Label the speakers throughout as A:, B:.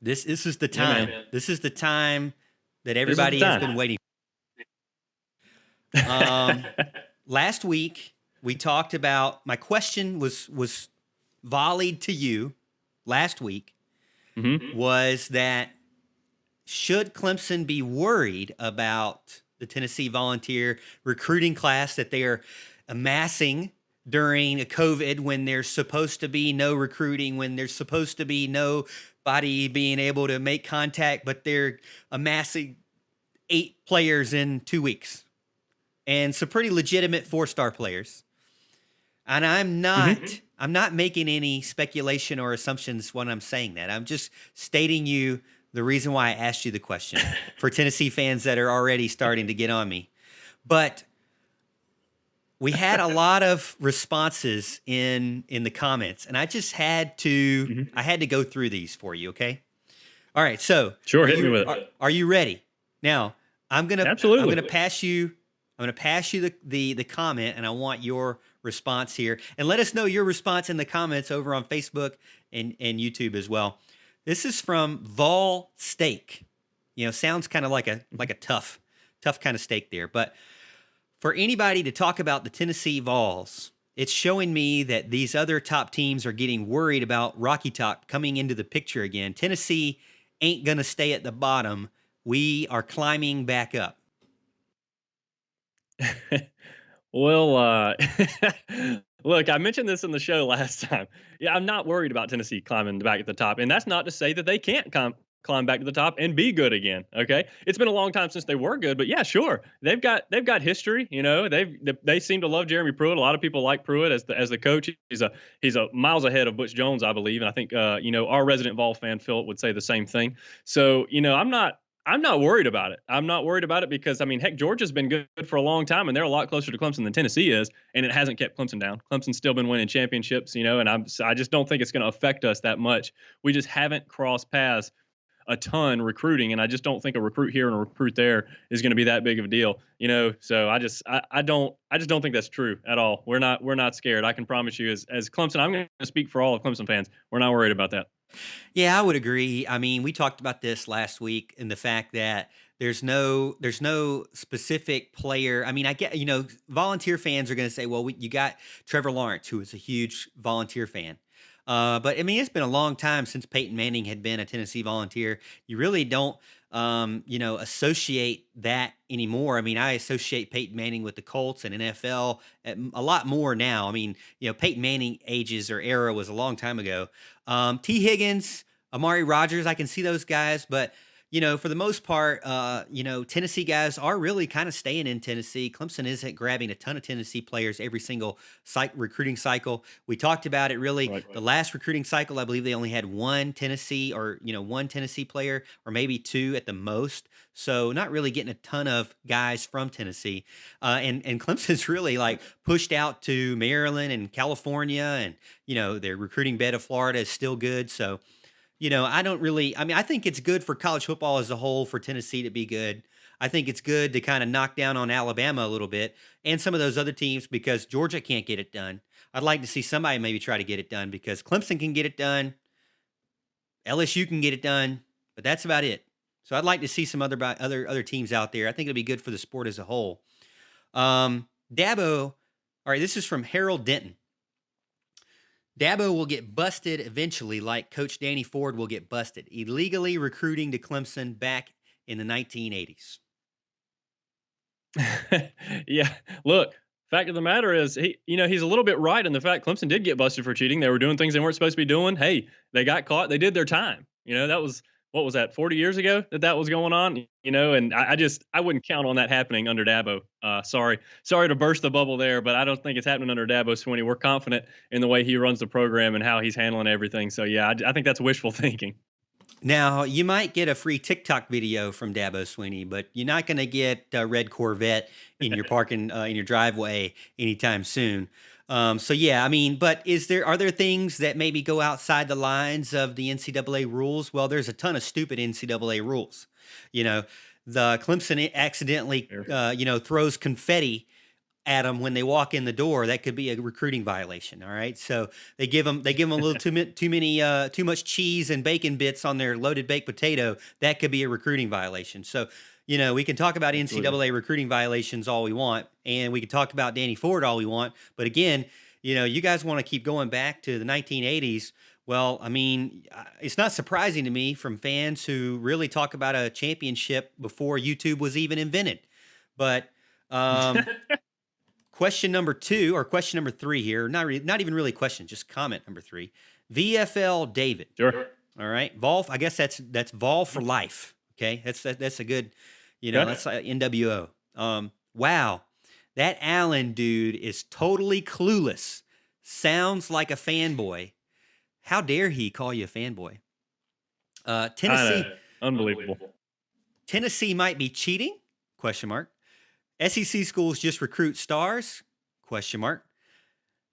A: This is the
B: Yeah,
A: time.
B: man.
A: This is the time that
B: This is the
A: everybody has
B: time.
A: been waiting. Last week we talked about my question was volleyed to you last week
B: Mm-hmm.
A: was that should Clemson be worried about the Tennessee Volunteer recruiting class that they are amassing during a COVID when there's supposed to be no recruiting, when there's supposed to be nobody being able to make contact, but they're amassing 8 players in 2 weeks and some pretty legitimate 4-star players. And I'm not making any speculation or assumptions when I'm saying that. I'm just stating you the reason why I asked you the question for Tennessee fans that are already starting to get on me. But we had a lot of responses in the comments, and I just had to
B: Mm-hmm.
A: I had to go through these for you, okay? All right, so
B: Sure, hit me with it.
A: are you ready? Now,
B: Absolutely.
A: I'm gonna pass you the comment, and I want your response here. And let us know your response in the comments over on Facebook and YouTube as well. This is from Vol Steak. Sounds kind of like a tough kind of steak there. But for anybody to talk about the Tennessee Vols, it's showing me that these other top teams are getting worried about Rocky Top coming into the picture again. Tennessee ain't gonna stay at the bottom. We are climbing back up.
B: Well, look, I mentioned this in the show last time. Yeah, I'm not worried about Tennessee climbing back at the top, and that's not to say that they can't climb back to the top and be good again. Okay, it's been a long time since they were good, but yeah, sure, they've got history. They seem to love Jeremy Pruitt. A lot of people like Pruitt as the coach. He's a miles ahead of Butch Jones, I believe, and I think our resident Vol fan Philip would say the same thing. So I'm not worried about it. I'm not worried about it because, I mean, heck, Georgia's been good for a long time, and they're a lot closer to Clemson than Tennessee is, and it hasn't kept Clemson down. Clemson's still been winning championships, and I just don't think it's going to affect us that much. We just haven't crossed paths a ton recruiting, and I just don't think a recruit here and a recruit there is going to be that big of a deal. So I just don't think that's true at all. We're not scared. I can promise you, as Clemson, I'm going to speak for all of Clemson fans. We're not worried about that.
A: Yeah, I would agree. I mean, we talked about this last week in the fact that there's no specific player. I mean, I get, volunteer fans are going to say, well, you got Trevor Lawrence, who is a huge volunteer fan. But I mean, it's been a long time since Peyton Manning had been a Tennessee Volunteer. You really don't, associate that anymore. I mean, I associate Peyton Manning with the Colts and NFL a lot more now. I mean, Peyton Manning ages or era was a long time ago. T. Higgins, Amari Rogers, I can see those guys, but for the most part, Tennessee guys are really kind of staying in Tennessee. Clemson isn't grabbing a ton of Tennessee players every single recruiting cycle. We talked about it really.
B: Right.
A: The last recruiting cycle, I believe they only had one Tennessee player or maybe 2 at the most. So not really getting a ton of guys from Tennessee. And Clemson's really like pushed out to Maryland and California, and their recruiting bed of Florida is still good. So I think it's good for college football as a whole for Tennessee to be good. I think it's good to kind of knock down on Alabama a little bit and some of those other teams because Georgia can't get it done. I'd like to see somebody maybe try to get it done because Clemson can get it done. LSU can get it done, but that's about it. So I'd like to see some other teams out there. I think it'll be good for the sport as a whole. Dabo, all right, this is from Harold Denton. Dabo will get busted eventually, like Coach Danny Ford will get busted, illegally recruiting to Clemson back in the 1980s.
B: Yeah. Look, fact of the matter is, he's a little bit right in the fact Clemson did get busted for cheating. They were doing things they weren't supposed to be doing. Hey, they got caught. They did their time. That was, what was that, 40 years ago that was going on. And I wouldn't count on that happening under Dabo. Sorry to burst the bubble there, but I don't think it's happening under Dabo Swinney. We're confident in the way he runs the program and how he's handling everything. So yeah, I think that's wishful thinking.
A: Now, you might get a free TikTok video from Dabo Swinney, but you're not going to get a red Corvette in your parking in your driveway anytime soon. So yeah, I mean, but are there things that maybe go outside the lines of the NCAA rules? Well, there's a ton of stupid NCAA rules. The Clemson accidentally, throws confetti at them when they walk in the door, that could be a recruiting violation. All right, so they give them a little too much cheese and bacon bits on their loaded baked potato. That could be a recruiting violation. So we can talk about
B: Absolutely.
A: NCAA recruiting violations all we want, and we can talk about Danny Ford all we want. But again, you guys want to keep going back to the 1980s. Well, I mean, it's not surprising to me from fans who really talk about a championship before YouTube was even invented. But um, question number two, or question number three here, not even really question, just comment number three. VFL David.
B: Sure.
A: All right, Vol. I guess that's Vol for life. Okay, that's a good,
B: Okay.
A: that's like NWO. Wow, that Allen dude is totally clueless. Sounds like a fanboy. How dare he call you a fanboy?
B: I
A: Tennessee.
B: know. Unbelievable.
A: Tennessee might be cheating? Question mark. SEC schools just recruit stars? Question mark.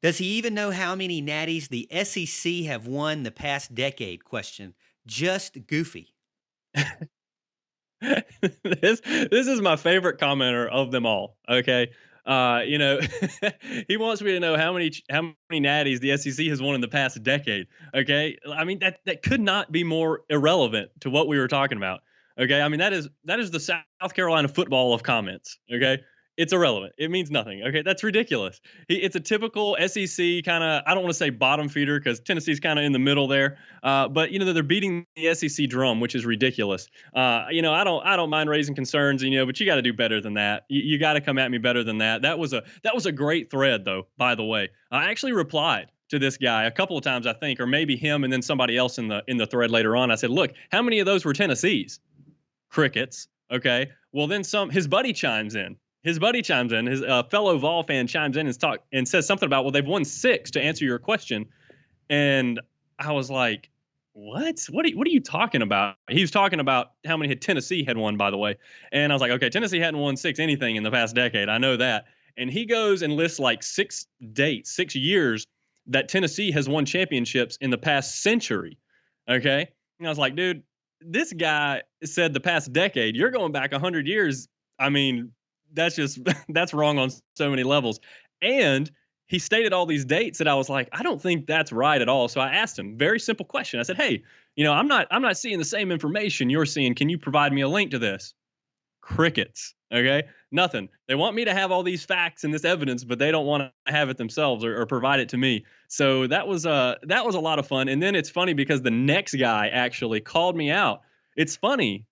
A: Does he even know how many natties the SEC have won the past decade? Question. Just goofy.
B: This is my favorite commenter of them all. Okay. You know, he wants me to know how many natties the SEC has won in the past decade. Okay, I mean that could not be more irrelevant to what we were talking about. Okay, I mean that is the South Carolina football of comments. Okay, it's irrelevant. It means nothing. Okay, that's ridiculous. It's a typical SEC kind of. I don't want to say bottom feeder because Tennessee's kind of in the middle there. But they're beating the SEC drum, which is ridiculous. I don't mind raising concerns, but you got to do better than that. You got to come at me better than that. That was a great thread, though. By the way, I actually replied to this guy a couple of times, I think, or maybe him and then somebody else in the thread later on. I said, look, how many of those were Tennessee's? Crickets. Okay. Well, then some. His buddy chimes in. His fellow Vol fan chimes in and says something about, well, they've won 6 to answer your question. And I was like, what? What are you talking about? He was talking about how many Tennessee had won, by the way. And I was like, okay, Tennessee hadn't won 6 anything in the past decade. I know that. And he goes and lists like 6 dates, 6 years that Tennessee has won championships in the past century. Okay. And I was like, dude, this guy said the past decade. You're going back 100 years. I mean, that's just that's wrong on so many levels. And he stated all these dates that I was like, I don't think that's right at all. So I asked him, very simple question. I said, hey, I'm not seeing the same information you're seeing. Can you provide me a link to this? Crickets. Okay. Nothing. They want me to have all these facts and this evidence, but they don't want to have it themselves or provide it to me. So that was a lot of fun. And then it's funny because the next guy actually called me out. It's funny,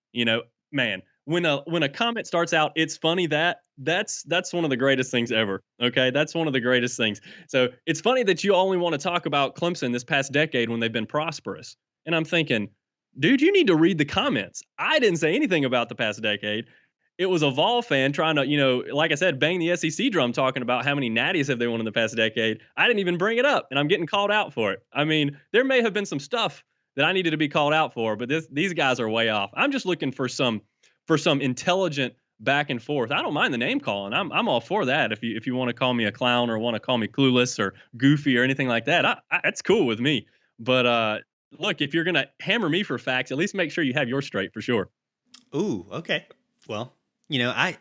B: man. When a comment starts out, it's funny that's one of the greatest things ever. Okay, that's one of the greatest things. So it's funny that you only want to talk about Clemson this past decade when they've been prosperous. And I'm thinking, dude, you need to read the comments. I didn't say anything about the past decade. It was a Vol fan trying to, like I said, bang the SEC drum talking about how many natties have they won in the past decade. I didn't even bring it up, and I'm getting called out for it. I mean, there may have been some stuff that I needed to be called out for, but these guys are way off. I'm just looking for some intelligent back and forth. I don't mind the name calling. I'm all for that. If you want to call me a clown or want to call me clueless or goofy or anything like that, that's cool with me. But look, if you're gonna hammer me for facts, at least make sure you have yours straight for sure.
A: Ooh, okay. Well, I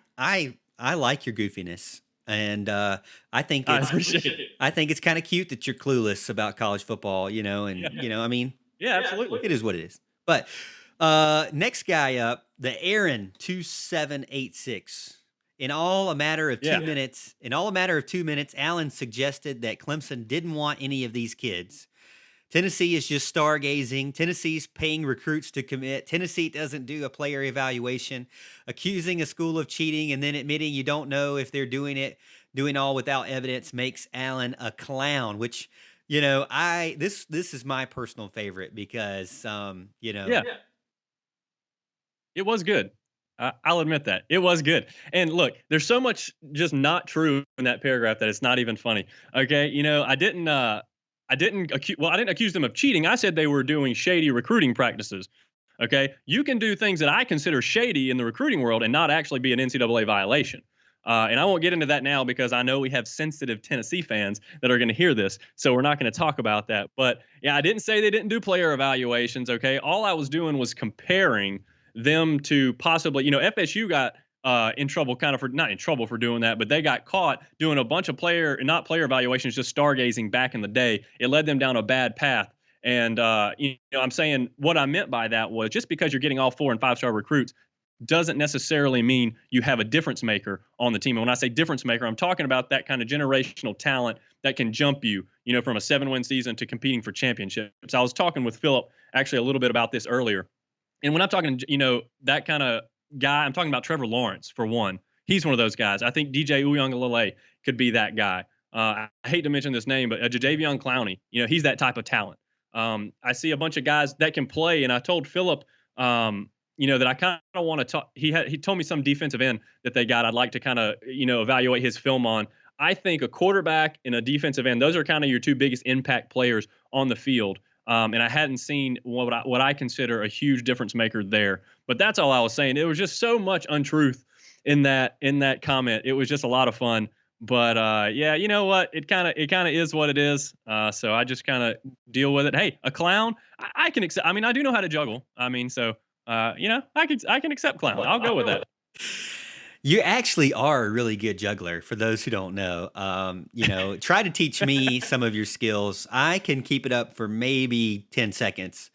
A: like your goofiness, and I think
B: I
A: it's
B: appreciate it.
A: I think it's kind of cute that you're clueless about college football. And
B: Yeah,
A: I mean,
B: yeah, absolutely.
A: it is what it is. But next guy up, the Aaron 2786. In all a matter of two
B: Yeah,
A: minutes, in all a matter of 2 minutes, Allen suggested that Clemson didn't want any of these kids. Tennessee is just stargazing. Tennessee's paying recruits to commit. Tennessee doesn't do a player evaluation, accusing a school of cheating and then admitting you don't know if they're doing all without evidence makes Allen a clown, which this is my personal favorite because
B: yeah. It was good. I'll admit that it was good. And look, there's so much just not true in that paragraph that it's not even funny. Okay, I didn't accuse them of cheating. I said they were doing shady recruiting practices. Okay, you can do things that I consider shady in the recruiting world and not actually be an NCAA violation. And I won't get into that now because I know we have sensitive Tennessee fans that are going to hear this, so we're not going to talk about that. But yeah, I didn't say they didn't do player evaluations. Okay, all I was doing was comparing them to possibly, FSU got in trouble, kind of for not in trouble for doing that, but they got caught doing a bunch of not player evaluations, just stargazing back in the day. It led them down a bad path. And I'm saying what I meant by that was just because you're getting all 4 and 5 star recruits doesn't necessarily mean you have a difference maker on the team. And when I say difference maker, I'm talking about that kind of generational talent that can jump you, from a 7-win season to competing for championships. I was talking with Philip actually a little bit about this earlier. And when I'm talking, that kind of guy, I'm talking about Trevor Lawrence for one. He's one of those guys. I think DJ Uyunglele could be that guy. I hate to mention this name, but Jadeveon Clowney, he's that type of talent. I see a bunch of guys that can play, and I told Philip, that I kind of want to talk. He told me some defensive end that they got. I'd like to kind of evaluate his film on. I think a quarterback and a defensive end; those are kind of your two biggest impact players on the field. And I hadn't seen what I consider a huge difference maker there. But that's all I was saying. It was just so much untruth in that comment. It was just a lot of fun. But yeah, you know what? It kind of is what it is. So I just kind of deal with it. Hey, a clown, I can accept. I mean, I do know how to juggle. I mean, so I can accept clown. I'll go with that.
A: You actually are a really good juggler, for those who don't know. Try to teach me some of your skills. I can keep it up for maybe 10 seconds,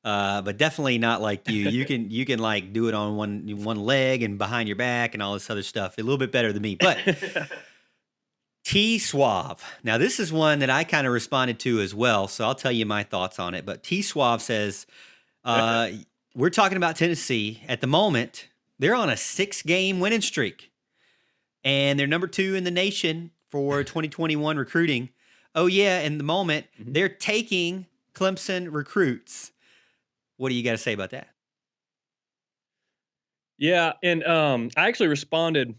A: but definitely not like you. You can like do it on one leg and behind your back and all this other stuff. A little bit better than me. But T Suave. Now, this is one that I kind of responded to as well, so I'll tell you my thoughts on it. But T Suave says, we're talking about Tennessee. At the moment, they're on a 6-game winning streak, and they're number 2 in the nation for 2021 recruiting. Oh, yeah, in the moment, they're taking Clemson recruits. What do you got to say about that?
B: Yeah, and I actually responded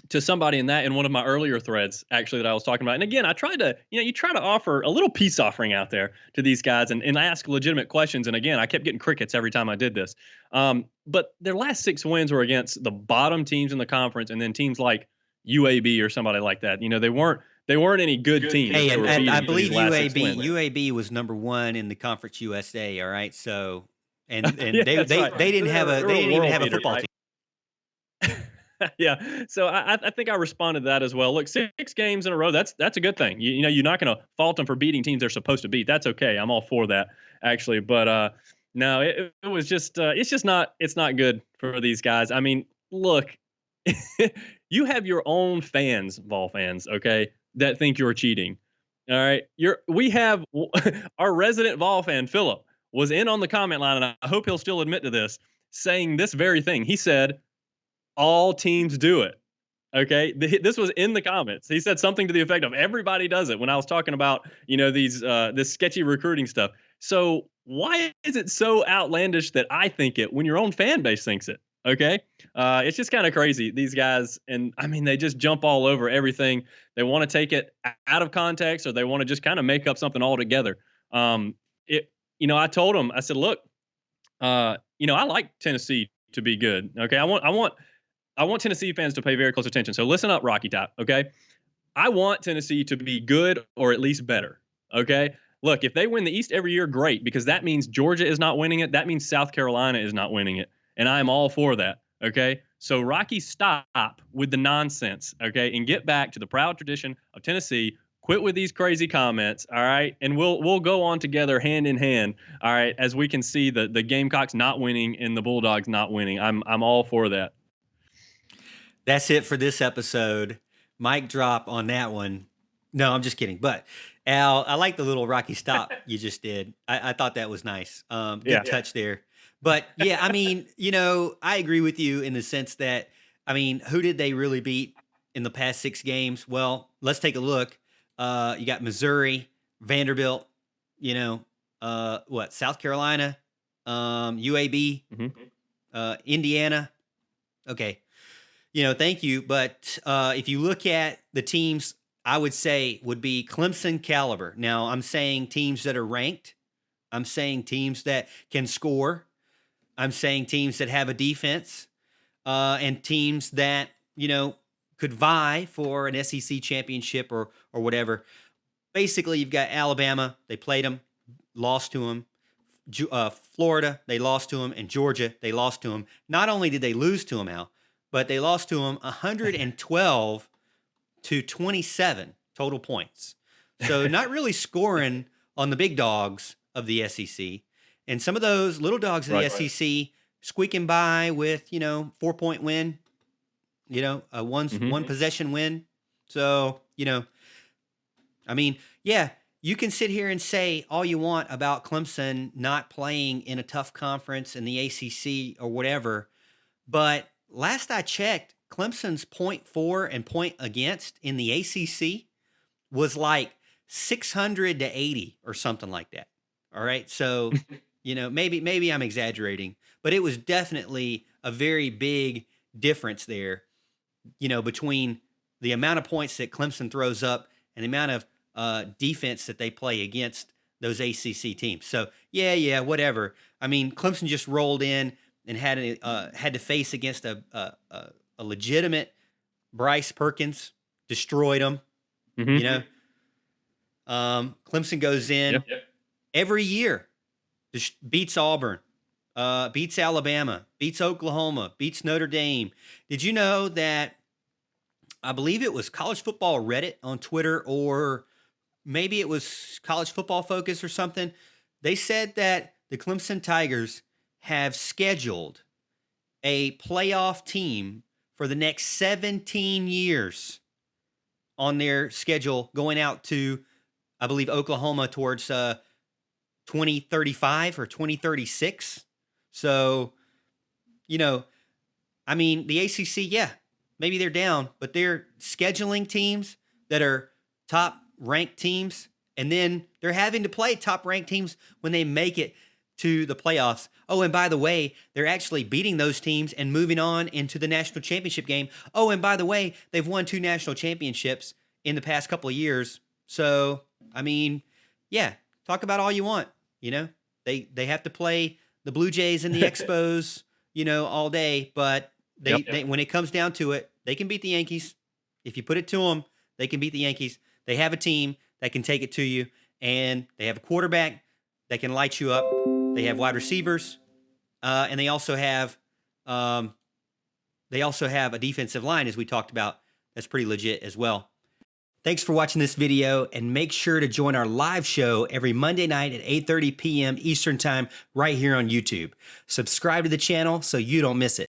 B: to somebody in one of my earlier threads, actually, that I was talking about. And again, I tried to, you try to offer a little peace offering out there to these guys and ask legitimate questions. And again, I kept getting crickets every time I did this. But their last 6 wins were against the bottom teams in the conference, and then teams like UAB or somebody like that. They weren't any good teams.
A: Hey,
B: that they were
A: and I
B: beating for these
A: believe
B: last 6 wins.
A: UAB was number 1 in the Conference USA. All right, so and
B: Yeah,
A: they
B: that's
A: they,
B: right.
A: they didn't have a
B: They're
A: they
B: a
A: didn't even
B: world
A: have a
B: beater,
A: football
B: right?
A: team.
B: Yeah. So I think I responded to that as well. Look, 6 games in a row, that's a good thing. You're not going to fault them for beating teams they're supposed to beat. That's okay. I'm all for that, actually. But no, it was just it's not good for these guys. I mean, look, you have your own fans, Vol fans, okay, that think you're cheating. All right. We have our resident Vol fan, Philip, was in on the comment line, and I hope he'll still admit to this, saying this very thing. He said, all teams do it. Okay, this was in the comments. He said something to the effect of everybody does it when I was talking about these this sketchy recruiting stuff. So why is it so outlandish that I think it when your own fan base thinks it? Okay, it's just kind of crazy. These guys, and I mean, they just jump all over everything. They want to take it out of context, or they want to just kind of make up something altogether. I told them, I said, look, I like Tennessee to be good. Okay, I want Tennessee fans to pay very close attention. So listen up, Rocky Top, okay? I want Tennessee to be good or at least better, okay? Look, if they win the East every year, great, because that means Georgia is not winning it. That means South Carolina is not winning it. And I am all for that, okay? So, Rocky, stop with the nonsense, okay? And get back to the proud tradition of Tennessee. Quit with these crazy comments, all right? And we'll go on together hand in hand, all right, as we can see the Gamecocks not winning and the Bulldogs not winning. I'm all for that.
A: That's it for this episode. Mic drop on that one. No, I'm just kidding. But Al, I like the little Rocky stop you just did. I thought that was nice. Good
B: Yeah.
A: touch there. But yeah, I mean, I agree with you in the sense that, I mean, who did they really beat in the past 6 games? Well, let's take a look. You got Missouri, Vanderbilt, South Carolina, UAB, Indiana. Okay. Thank you. But if you look at the teams, I would say would be Clemson caliber. Now, I'm saying teams that are ranked. I'm saying teams that can score. I'm saying teams that have a defense, and teams that could vie for an SEC championship or whatever. Basically, you've got Alabama. They played them, lost to them. Florida, they lost to them, and Georgia, they lost to them. Not only did they lose to them, Al, but they lost to them 112-27 total points. So not really scoring on the big dogs of the SEC. And some of those little dogs of the
B: Right.
A: SEC squeaking by with, 4-point win, a one
B: Mhm.
A: possession win. So, I mean, yeah, you can sit here and say all you want about Clemson not playing in a tough conference in the ACC or whatever, but last I checked, Clemson's point for and point against in the ACC was like 600 to 80 or something like that. All right. So, maybe I'm exaggerating, but it was definitely a very big difference there, between the amount of points that Clemson throws up and the amount of defense that they play against those ACC teams. So, yeah, whatever. I mean, Clemson just rolled in and had to face against a legitimate Bryce Perkins, destroyed them. You
B: Mhm.
A: know, Clemson goes in
B: Yep.
A: every year, beats Auburn, beats Alabama, beats Oklahoma, beats Notre Dame. Did you know that I believe it was College Football Reddit on Twitter, or maybe it was College Football Focus or something? They said that the Clemson Tigers have scheduled a playoff team for the next 17 years on their schedule going out to, I believe, Oklahoma towards 2035 or 2036. So, you know, I mean, the ACC, yeah, maybe they're down, but they're scheduling teams that are top ranked teams, and then they're having to play top ranked teams when they make it to the playoffs. Oh, and by the way, they're actually beating those teams and moving on into the national championship game. Oh, and by the way, they've won 2 national championships in the past couple of years. So, I mean, yeah, talk about all you want. They have to play the Blue Jays and the Expos, all day, but
B: Yep.
A: they when it comes down to it, they can beat the Yankees. If you put it to them, they can beat the Yankees. They have a team that can take it to you, and they have a quarterback that can light you up. They have wide receivers, and um, they also have a defensive line, as we talked about. That's pretty legit as well. Thanks for watching this video, and make sure to join our live show every Monday night at 8:30 p.m. Eastern Time right here on YouTube. Subscribe to the channel so you don't miss it.